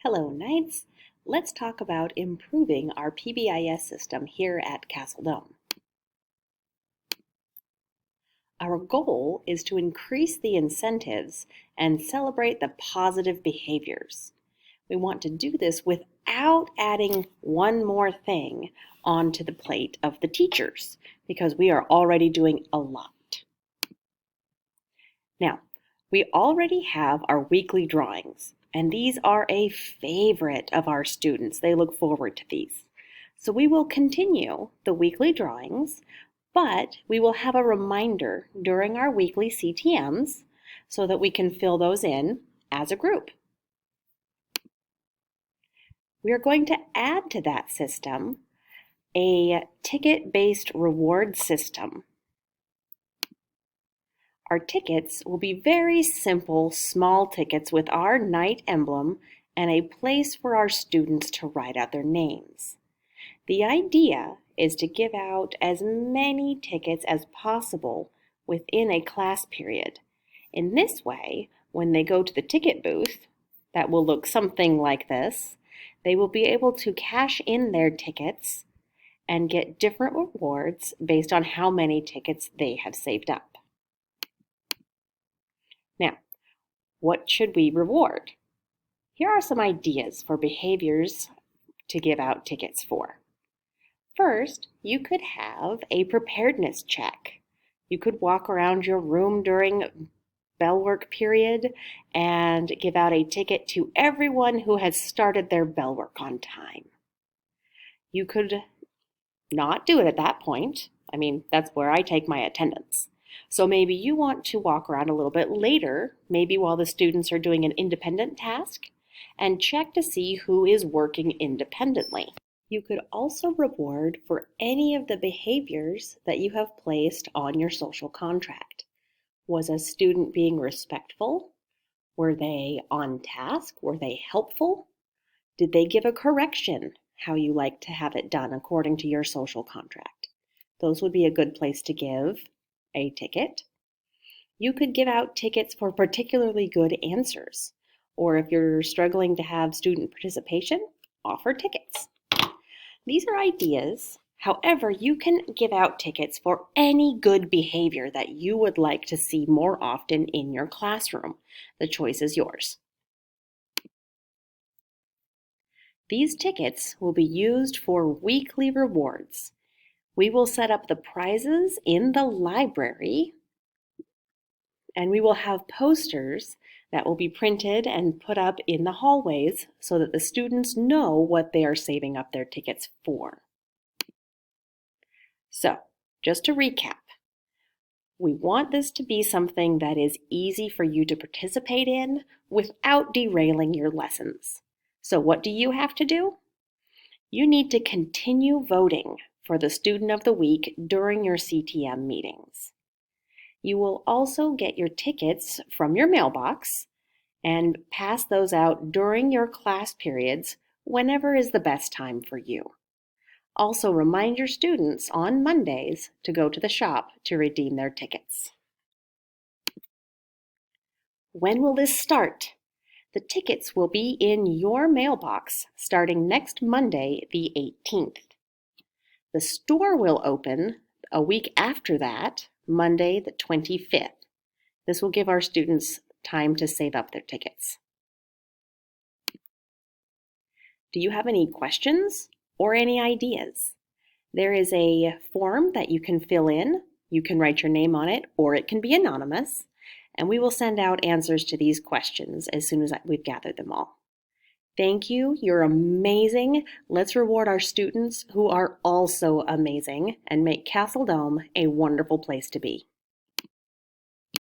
Hello, Knights. Let's talk about improving our PBIS system here at Castle Dome. Our goal is to increase the incentives and celebrate the positive behaviors. We want to do this without adding one more thing onto the plate of the teachers, because we are already doing a lot. Now, we already have our weekly drawings, and these are a favorite of our students. They look forward to these. So we will continue the weekly drawings, but we will have a reminder during our weekly CTMs so that we can fill those in as a group. We are going to add to that system a ticket-based reward system. Our tickets will be very simple, small tickets with our knight emblem and a place for our students to write out their names. The idea is to give out as many tickets as possible within a class period. In this way, when they go to the ticket booth, that will look something like this, they will be able to cash in their tickets and get different rewards based on how many tickets they have saved up. Now, what should we reward? Here are some ideas for behaviors to give out tickets for. First, you could have a preparedness check. You could walk around your room during bell work period and give out a ticket to everyone who has started their bell work on time. You could not do it at that point. That's where I take my attendance. So maybe you want to walk around a little bit later, maybe while the students are doing an independent task, and check to see who is working independently. You could also reward for any of the behaviors that you have placed on your social contract. Was a student being respectful? Were they on task? Were they helpful? Did they give a correction, how you like to have it done according to your social contract? Those would be a good place to give a ticket. You could give out tickets for particularly good answers, or if you're struggling to have student participation, offer tickets. These are ideas. However, you can give out tickets for any good behavior that you would like to see more often in your classroom. The choice is yours. These tickets will be used for weekly rewards. We will set up the prizes in the library, and we will have posters that will be printed and put up in the hallways so that the students know what they are saving up their tickets for. So, just to recap, we want this to be something that is easy for you to participate in without derailing your lessons. So what do you have to do? You need to continue voting for the Student of the Week during your CTM meetings. You will also get your tickets from your mailbox and pass those out during your class periods whenever is the best time for you. Also remind your students on Mondays to go to the shop to redeem their tickets. When will this start? The tickets will be in your mailbox starting next Monday, the 18th. The store will open a week after that, Monday the 25th. This will give our students time to save up their tickets. Do you have any questions or any ideas? There is a form that you can fill in. You can write your name on it, or it can be anonymous, and we will send out answers to these questions as soon as we've gathered them all. Thank you. You're amazing. Let's reward our students who are also amazing and make Castle Dome a wonderful place to be.